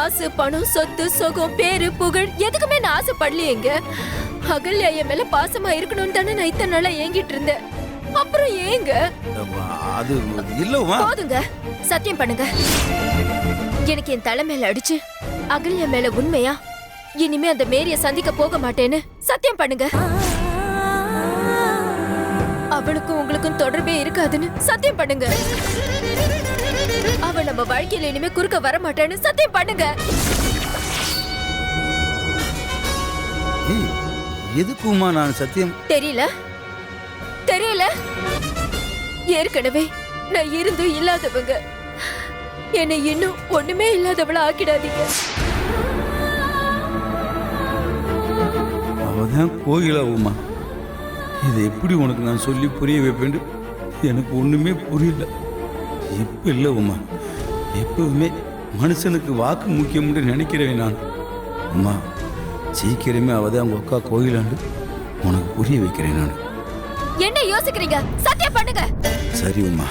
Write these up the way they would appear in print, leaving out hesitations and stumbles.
காசு பணம் சொத்து சுகம் பேரு புகழ் எதுக்குமே நான் ஆசைப்படலையேங்க. அகல்யா என் மேல பாசமா இருக்கணும்னு தானே நான் இத்தனை நாளா ஏங்கிட்டு இருந்தேன். அப்புறம் ஏங்க அது இல்லவா? போதுங்க, சத்தியம் பண்ணுங்க. எனக்கு என் தலை மேல அடிச்சு அகல்யா மேல உண்மையா இனிமே அந்த மேரிய சந்திக்க போக மாட்டேன்னு சத்தியம் பண்ணுங்க. அவளுக்கும் உங்களுக்கும் தொடர்பே இருக்காதுன்னு சத்தியம் பண்ணுங்க. அவ நம்ம வாழ்க்கையில இனிமே குறுக்க வர மாட்டேன்னு சத்தியம் பண்ணுங்க. எதுக்குமா நான் சத்தியம்? தெரியல தெரியல. ஏற்கனவே நான் இருந்தும் இல்லாதவங்க. என்னை இன்னும் ஒண்ணுமே இல்லாதவள ஆக்கிடாதீங்க. அவதான் கோயிலா உமா. இதை எப்படி உனக்கு நான் சொல்லி புரிய வைப்பேன்? எனக்கு ஒண்ணுமே புரியல. இப்ப இல்ல உமா, எப்பவுமே மனுஷனுக்கு வாக்கு முக்கியம்னு நினைக்கிறேன் நான். அம்மா சீக்கிரமே அவதான் அவங்க அக்கா கோயிலாண்டு உனக்கு புரிய வைக்கிறேன் நான். என்ன யோசிக்கிறீங்க? சத்தியம் பண்ணுங்க. சரி உமா,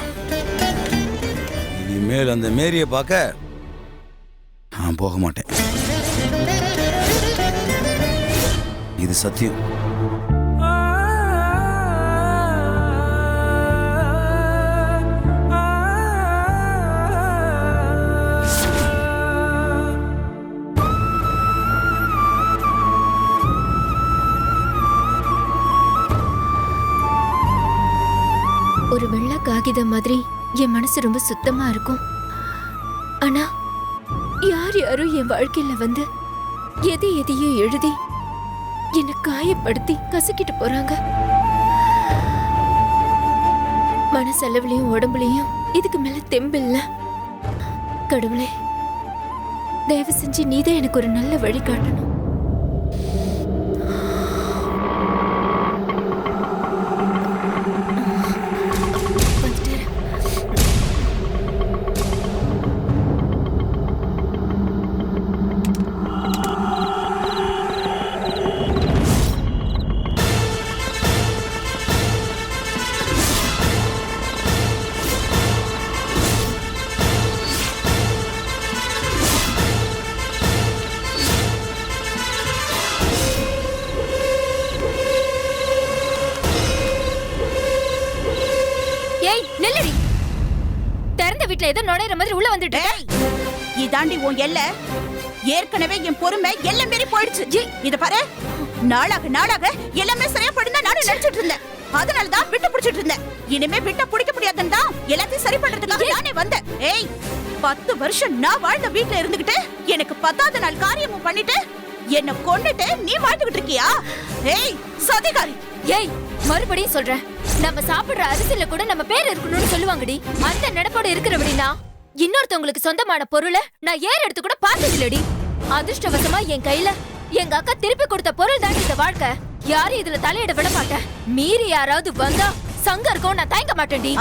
இனிமேல் அந்த மேரிய பார்க்க நான் போக மாட்டேன். இது சத்தியம். ஒரு வெள்ளை காகிதம் மாதிரி என் மனசு ரொம்ப சுத்தமா இருக்கும். ஆனா யார் யாரும் என் வாழ்க்கையில வந்து எதையோ எழுதி என்னை காயப்படுத்தி கசக்கிட்டு போறாங்க. மனசளவுலயும் உடம்புலயும் இதுக்கு மேல தெம்பில்ல. கடவுளே, தயவு செஞ்சு நீதான் எனக்கு ஒரு நல்ல வழி காட்டணும். நில்லடி. திறந்த வீட்ல ஏதோ நுழையிற மாதிரி உள்ள வந்துட்டு. இதாண்டி உன் எல்லை. ஏற்கனவே என் பொறுமை எல்லாம் மீறி போயிடுச்சு. இத பாரு, நாளாக நாளாக எல்லாமே சரியா படுந்தா நானும் நினைச்சிட்டு இருந்தேன். அதனாலதான் விட்டு பிடிச்சிட்டு இருந்தேன். இனிமே விட்ட பிடிக்க முடியாதுன்னு தான் எல்லாத்தையும் சரி பண்றதுக்காக நானே வந்தேன். 10 வருஷம் நான் வாழ்ந்த வீட்டுல இருந்துகிட்டு எனக்கு 10வது நாள் காரியமும் பண்ணிட்டு என்ன கொண்டுட்டு நீ வாழ்ந்துகிட்டு இருக்கியா? சதிகாரி. மறுபடியும் சொல்றேன், நம்ம சாப்பிடுற அரிசியில கூட நம்ம பேர் இருக்கணும்னு சொல்லுவாங்கடி. அந்த நடப்போட இருக்கிறபடினா இன்னொருத்தவங்களுக்கு சொந்தமான பொருளை நான் ஏற எடுத்து கூட பார்த்ததில்லடி. அதிர்ஷ்டவசமா என் கையில எங்க அக்கா திருப்பி கொடுத்த பொருள் தான் இந்த வாழ்க்கை. யாரும் இதுல தலையிட விட மாட்டேன். மீறி யாராவது வந்தா சங்க இருக்கும், நான் தயங்க மாட்டேன்டி.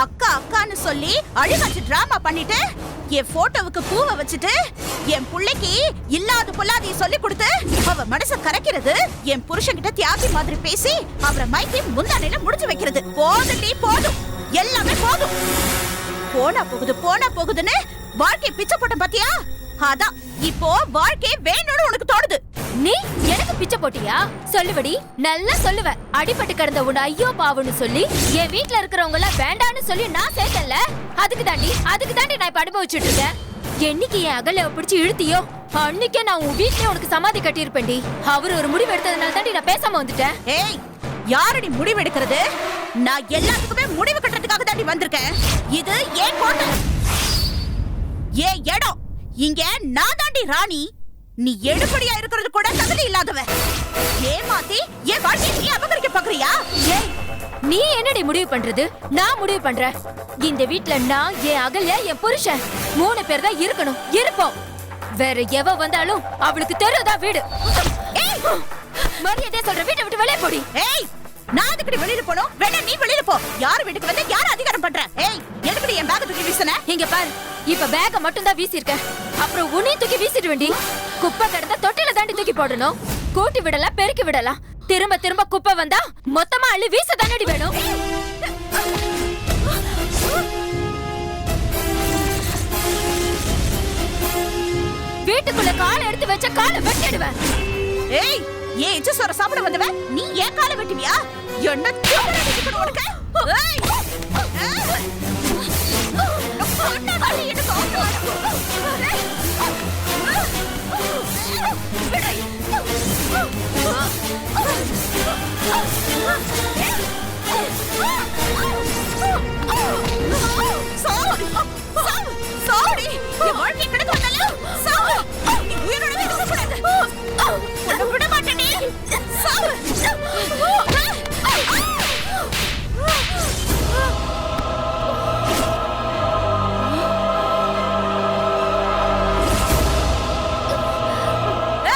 அக்கா அக்கான்னு சொல்லி அழுகாச்சு டிராமா பண்ணிட்டு என் போட்டோவுக்கு பூவை வச்சுட்டு என் புள்ளைக்கு இல்லாத பொல்லாதைய சொல்லி கொடுத்து அவ மனச கரைக்கிறது, என் புருஷன்கிட்ட தியாகி மாதிரி பேசி அவரை மைக்கி முந்தானையில முடிச்சு வைக்கிறது. போதுடி போதும், எல்லாமே போதும். போனா போகுதுன்னு வாழ்க்கை பிச்சை போட்ட பாத்தியா? அதான் இப்போ வாழ்க்கை வேணும்னு உனக்கு தோணுது. நீ எனக்கு பிச்சை போட்டியா? சொல்லுவடி, நல்லா சொல்லுவ. அடிபட்டு கிடந்த உன்னை ஐயோ பாவன்னு சொல்லி என் வீட்டுல இருக்கிறவங்க எல்லாம் வேண்டான்னு சொல்லி நான் சேர்த்தல. அதுக்கு தாண்டி நான் இப்ப அனுபவிச்சுட்டு இருக்கேன். என்னைக்கு என் அகல்யாவை பிடிச்சு இழுத்தியோ அன்னைக்கே நான் உன் வீட்லயே உனக்கு சமாதி கட்டியிருப்பேன்டி. அவர் ஒரு முடிவு எடுத்ததுனால தாண்டி நான் பேசாம வந்துட்டேன். யாரடி முடிவு எடுக்கிறது? நான் எல்லாத்துக்குமே முடிவு கட்டுறதுக்காக தாண்டி வந்திருக்கேன். இது ஏன் கோட்டை, ஏன் இடம். இங்க நான் தாண்டி ராணி. நீ எடுபடியா இருக்கிறது கூட தகுதி இல்லாதவ. ஏமாத்தி என் வாழ்க்கையை நீ அபகரிக்க பாக்குறியா? நீ என்னடி முடிவு பண்றது? நான் முடிவு பண்றேன். இந்த வீட்ல நான், என் அகல்யா, என் புருஷன் 3 பேர் தான் இருக்கணும், இருப்போம். வேற எவ வந்தாலும் அவளுக்கு தெருதா வீடு. மரியாதை சொல்ற, வீட்டை விட்டு வெளியே போடி. நான் அதுக்கு வெளியில போனோம், வேணா நீ வெளியில போ. யார் வீட்டுக்கு வந்து யார் அதிகாரம் பண்ற? எதுக்கு என் பேக் தூக்கி வீசுன? இங்க பாரு, இப்ப பேக்க மட்டும் தான் வீசிருக்க. அப்புறம் உன்னையும் தூக்கி வீசிட வேண்டி. குப்பை கிடந்தா தொட்டில தாண்டி தூக்கி போடணும். கூட்டி விடலாம், பெருக்கி விடலாம். திரும்ப குப்பை வந்தா மொத்தமா அள்ளி வீச தானடி வேணும். வீட்டுக்குள்ள காலை எடுத்து வச்ச காலை வெட்டிடுவேன். ஏய், ஏன் எச்ச சோற சாப்பிட வந்தவ நீ ஏன் காலை வெட்டுவியா? என்ன தூக்கற நிக்கணும் உனக்கு? ஏய், என்ன காலை எனக்கு ஆட்டோ சாரி, என் வாழ்க்கை கிடக்கு வந்தால சாவு. நீ உயிரோட இருக்கக்கூடாது. உன்னை விட மாட்டேன் நீ. சாவு.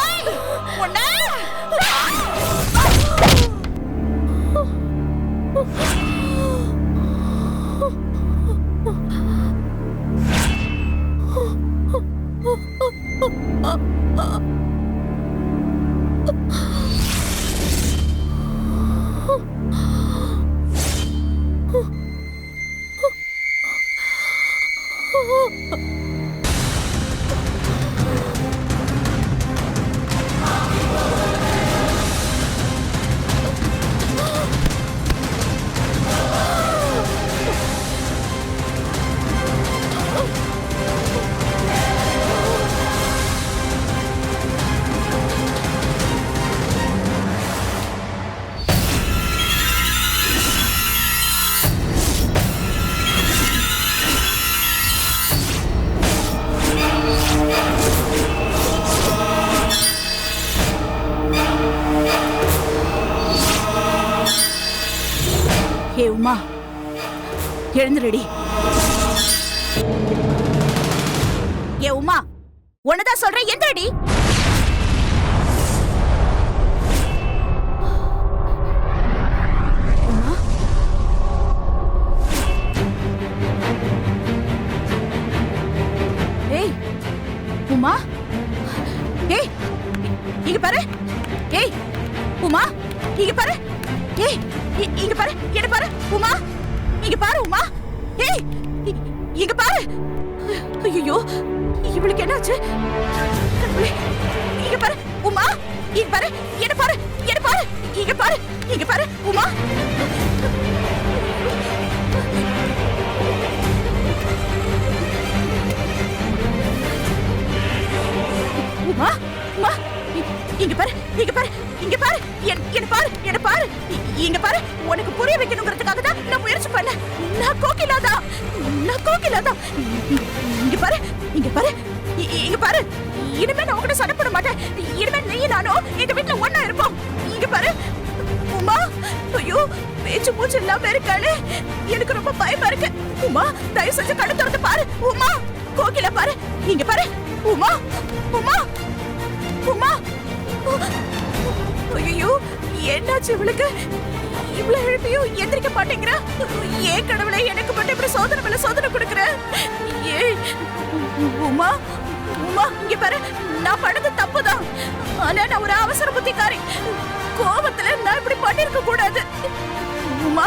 ஏய், உன்னை ஏ உமா, எழுந்துருடி. ஏ உமா, உன்னதான் சொல்றேன், எந்திரடி. உமா, ஏய் உமா, ஏய் இங்க பாரு. ஏய் உமா, இங்க பாரு. ஏய் இங்க பாரு, என்ன பாரு உமா, இங்க பாரு உமா. ஏய் இங்க பாரு. ஐயோ, இவளுக்கு என்னாச்சு? இங்க பாரு உமா, இங்க பாரு, என்ன பாரு, என்ன பாரு, இங்க பாரு, இங்க பாரு உமா. உமா, உமா, இங்க பாரு, இங்க பாரு, இங்க பாரு, என்ன பாரு, என்ன பாரு, இங்க பாரு. உனக்கு புரிய வைக்கணுங்கிறதுக்காக தான் நான் முயற்சி பண்ணேன். நான் கோகிலாதான், நான் கோகிலாதான். இங்க பாரு, இங்க பாரு, இங்க பாரு. இனிமே நான் உங்ககிட்ட சண்டை போட மாட்டேன். இனிமே நீ நானும் எங்க வீட்டுல ஒண்ணா இருப்போம். இங்க பாரு உமா. ஐயோ, பேச்சு மூச்சு இல்லாம இருக்காளே, எனக்கு ரொம்ப பயமா இருக்கு. உமா, தயவு செஞ்சு கண்ணு திறந்து பாரு உமா. கோகிலா பாரு, இங்க பாரு உமா, உமா, உமா. ஐயோ, என்னாச்சு இவளுக்கு? இவ்வளவு எழுப்பியும் எந்திரிக்க மாட்டேங்கிற. ஏன் கடவுளே, எனக்கு மட்டும் இப்படி சோதனை மேல சோதனை கொடுக்குற? ஏய் உமா, உமா, இங்க பாரு, நான் பண்ணது தப்புதான். ஆனா நான் ஒரு அவசர புத்திக்காரி. கோபத்துல நான் இப்படி பண்ணிருக்க கூடாது. உமா,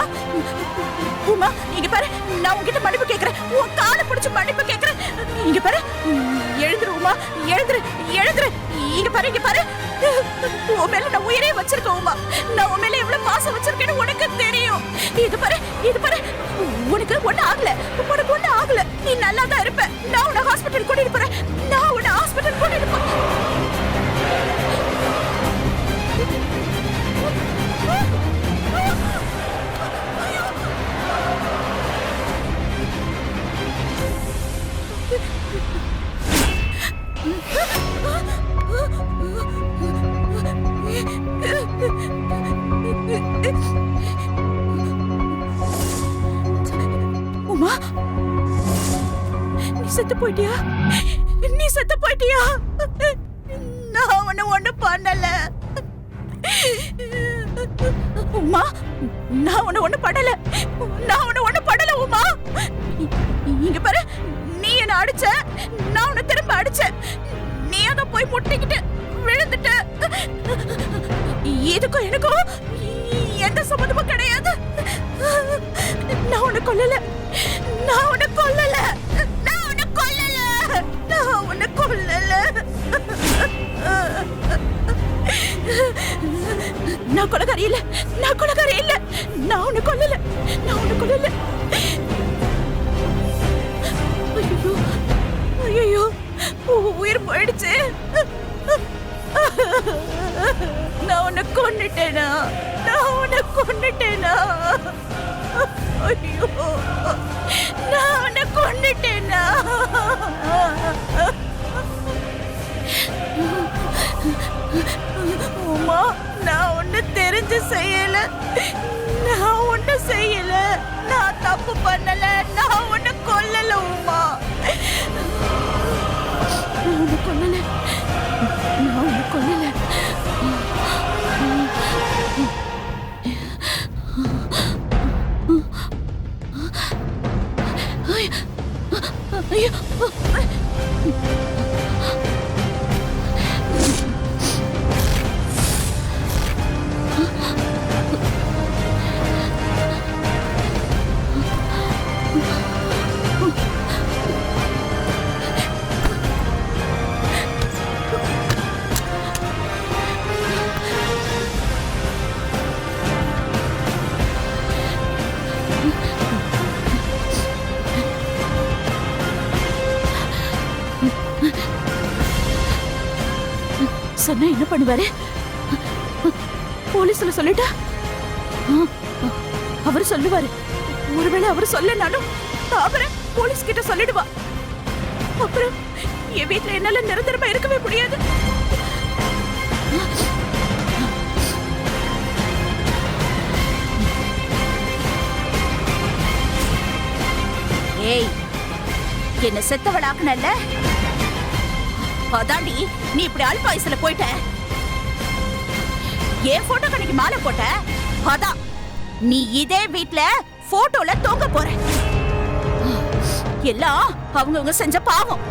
உமா, இங்க பாரு, நான் உன்கிட்ட மன்னிப்பு கேக்குறேன். உன் காலை பிடிச்சு மன்னிப்பு கேக்குறேன். இங்க பாரு, எழுந்துரு உமா, எழுந்துரு, எழுந்துரு. இங்க பாரு, இங்க பாரு. உன் மேல நான் உயிரே வச்சிருக்கேன் உமா. நான் உன் மேல எவ்வளவு பாசம் வச்சிருக்கேன்னு உனக்கு தெரியும். இது பாரு, இது பாரு. உனக்கு ஒண்ணு ஆகல, உனக்கு ஒண்ணு ஆகல. நீ நல்லா தான் இருப்ப. நான் உன்னை ஹாஸ்பிட்டல் கூட்டிட்டு போறேன். நான் உன்னை ஹாஸ்பிட்டல் கூட்டிட்டு போறேன். உமா, நீ செத்து போயிட்டியா? நீ செத்து போயிட்டியா? நான் உன்னை ஒண்ணு பண்ணல உமா. நான் உன்னை ஒண்ணு பண்ணல. நான் உன்னை ஒண்ணு பண்ணல உமா. இங்க பாரு, நீ என்ன அடிச்ச, நான் உன்னை திரும்ப அடிச்சேன். நீ அத போய் முட்டிக்கிட்டு விழுந்துட்ட. இதுக்கும் எனக்கும் எந்த சம்பந்தமும் கிடையாது. நான் உன்னை கொல்லல, நான் உன்னை கொல்லல, நான் உன்னை கொல்லல, நான் உன்னை கொல்லல. நான் கொலைகாரி இல்ல, நான் கொலைகாரி இல்ல, நான் உன்னை கொல்லல, நான் உன்னை கொல்லல. ஐயோ ஐயோ, உயிர் போயிடுச்சு. நான் உன்னை கொன்னுட்டேனா, நான் உன்னை கொன்னுட்டேனா? ஐயோ, நான் உன்னை கொன்னுட்டேனா? உமா, நான் ஒண்ணு தெரிஞ்சு செய்யல, நான் ஒண்ணு செய்யல, நான் தப்பு பண்ணல, நான் ஒண்ணு கொல்லல உமா, நான் ஒண்ணு கொல்லல, நான் ஒண்ணு கொல்லல. ஐயோ, சொன்னா என்ன பண்ணுவாரு? போலீஸ்ல சொல்லிட்டா அவர் சொல்லுவாரு. ஒருவேளை அவர் சொல்லனாலும் அவரை போலீஸ் கிட்ட சொல்லிடுவா. அப்புறம் என் வீட்டுல என்னால நிரந்தரமா இருக்கவே முடியாது. ஏய், என்ன செத்தவளாக்குனல்ல, அதாண்டி நீ இப்படி அல்பாயுசுல போயிட்ட. ஏன் போட்டோ கடைக்கு மாலை போட்ட, அதான் நீ இதே வீட்ல போட்டோல தொங்க போற. எல்லாம் அவங்க செஞ்ச பாவம்.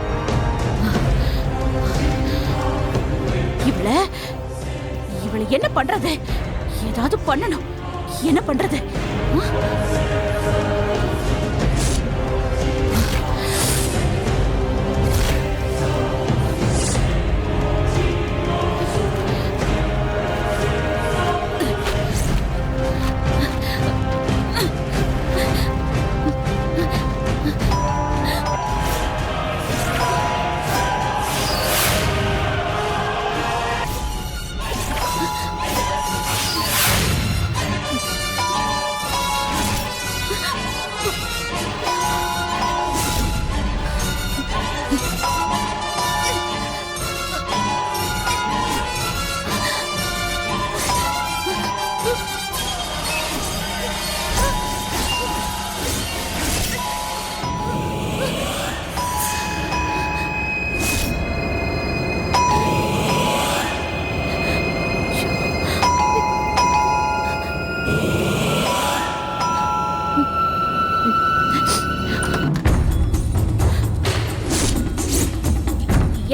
இவளை என்ன பண்றது? ஏதாவது பண்ணணும். என்ன பண்றது?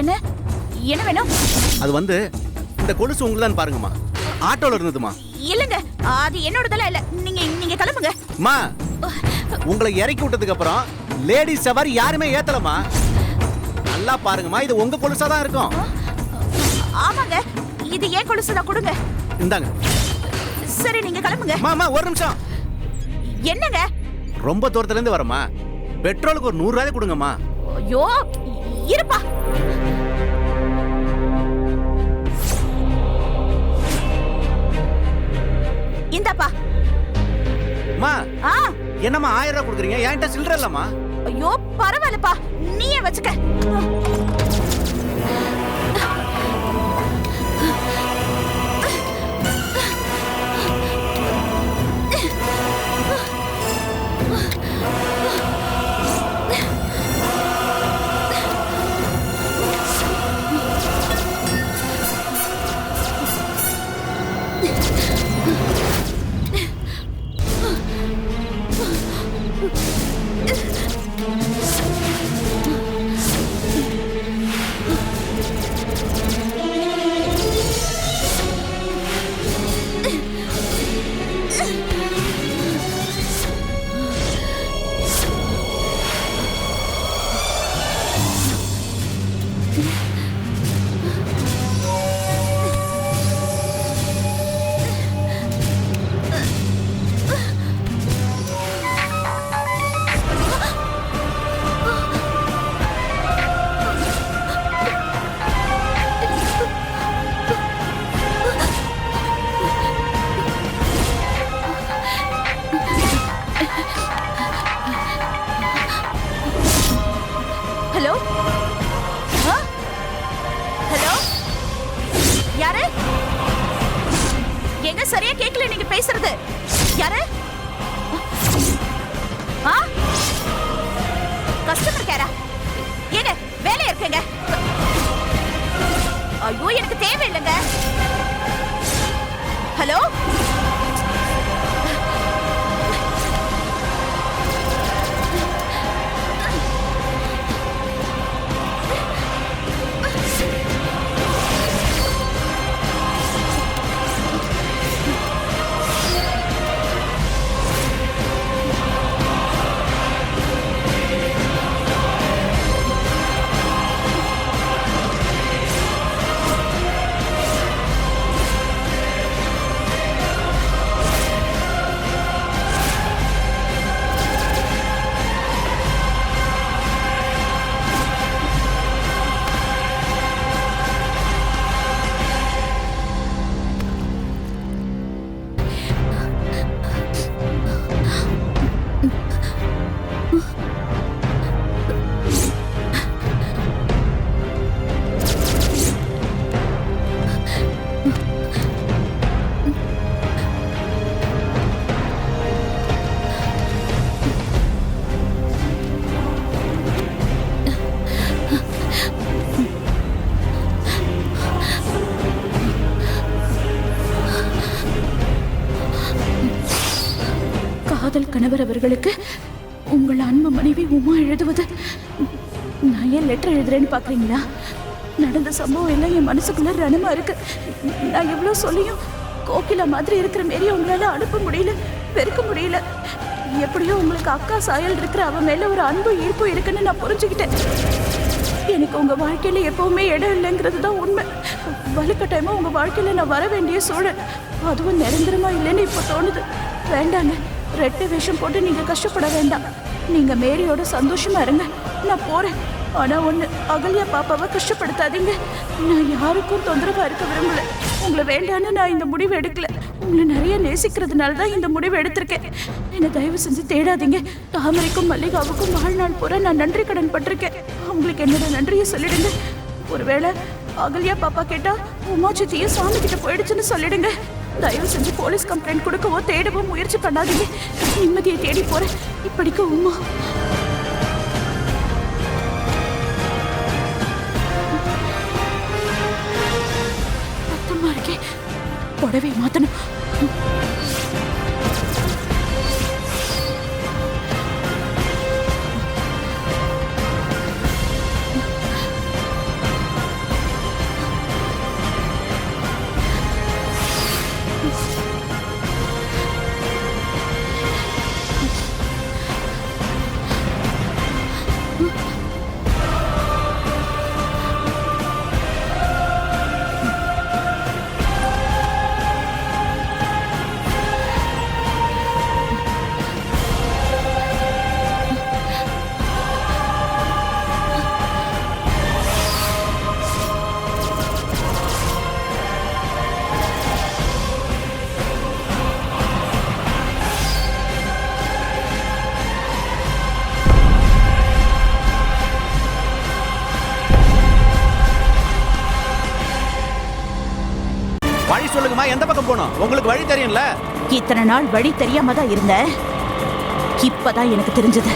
என்ன என்ன வேணும்? அது வந்து இந்த கொலுசு உங்களுதான் பாருங்கம்மா. ஆட்டோல இருந்ததுமா. இல்லங்க, அது என்னோடதெல்லாம் இல்ல. நீங்க கிளம்புங்க. அம்மா, உங்களை இறக்கி விட்டதுக்கு அப்புறம் லேடிஸ் சவாரி யாருமே ஏத்தலமா. நல்லா பாருங்கம்மா, இது உங்க கொலுசா தான் இருக்கும். ஆமாங்க, இது ஏன் கொலுசு தான். கொடுங்க. இந்தாங்க. சரி, நீங்க கிளம்புங்க. மாமா ஒரு நிமிஷம். என்னங்க? ரொம்ப தூரத்துல இருந்து வரமா, பெட்ரோலுக்கு ஒரு 100 ரூபாய் கொடுங்கம்மா. ஐயோ, இருப்பா. இந்தப்பா. அம்மா, ஆ, என்னம்மா 1000 ரூபாய் கொடுக்குறீங்க? என்கிட்ட சில்லற இல்லம்மா. ஐயோ பரவாயில்லப்பா, நீயே வச்சுக்க. எங்க சரியா கேட்கல நீங்க பேசுறது. யாரு? கஸ்டமர் கேரா? ஏங்க வேலையா இருக்கேங்க. ஐயோ எனக்கு தேவையில்லைங்க. ஹலோ, காதல் கணவர் அவர்களுக்கு உங்கள் அன்பு மனைவி உமா எழுதுவது. நான் ஏன் லெட்டர் எழுதுறேன்னு பாக்குறீங்களா? நடந்த சம்பவம் எல்லாம் என் மனசுக்குள்ள ரணமா இருக்கு. நான் எவ்வளவு சொல்லியும் கோகிலா மாதிரி இருக்கிற மாரி உங்களால அனுப்ப முடியல, வெறுக்க முடியல. எப்படியோ உங்களுக்கு அக்கா சாயல் இருக்கிற அவ மேல ஒரு அன்பு ஈர்ப்பு இருக்குன்னு நான் புரிஞ்சுக்கிட்டேன். எனக்கு உங்க வாழ்க்கையில எப்பவுமே இடம் இல்லைங்கிறது தான் உண்மை. வலுக்கட்டாயமா உங்க வாழ்க்கையில நான் வர வேண்டிய சூழல், அதுவும் நிரந்தரமா இல்லைன்னு இப்ப தோணுது. வேண்டாங்க, ரெட்டை வேஷம் போட்டு நீங்க கஷ்டப்பட வேண்டாம். நீங்க மேரியோட சந்தோஷமா இருங்க, நான் போறேன். ஆனா ஒண்ணு, அகல்யா பாப்பாவை கஷ்டப்படுத்தாதீங்க. நான் யாருக்கும் தொந்தரவா இருக்க விரும்பல. உங்களை வேண்டான்னு நான் இந்த முடிவு எடுக்கல. உங்களை நிறைய நேசிக்கிறதுனால தான் இந்த முடிவு எடுத்திருக்கேன். என்னை தயவு செஞ்சு தேடாதீங்க. தாமரைக்கும் மல்லிகாவுக்கும் வாழ்நாள் பூரா நான் நன்றி கடன் பட்டிருக்கேன். அவங்களுக்கு என்னோட நன்றியை சொல்லிடுங்க. ஒருவேளை அகல்யா பாப்பா கேட்டா உமா சித்தியும் சாமி கிட்ட போயிடுச்சுன்னு சொல்லிடுங்க. தயவு செஞ்சு போலீஸ் கம்ப்ளைண்ட் கொடுக்கவோ தேடவோ முயற்சி பண்ணாதீங்க. நிம்மதியை தேடி போறேன். இப்படிக்கு உமா. பத்தமா இருக்கேன், புடவை மாத்தணும். வழி சொல்லுங்கம்மா, எந்த பக்கம் போகணும்? உங்களுக்கு வழி தெரியும்ல? இத்தனை நாள் வழி தெரியாம தான் இருந்தேன். இப்பதான் எனக்கு தெரிஞ்சது.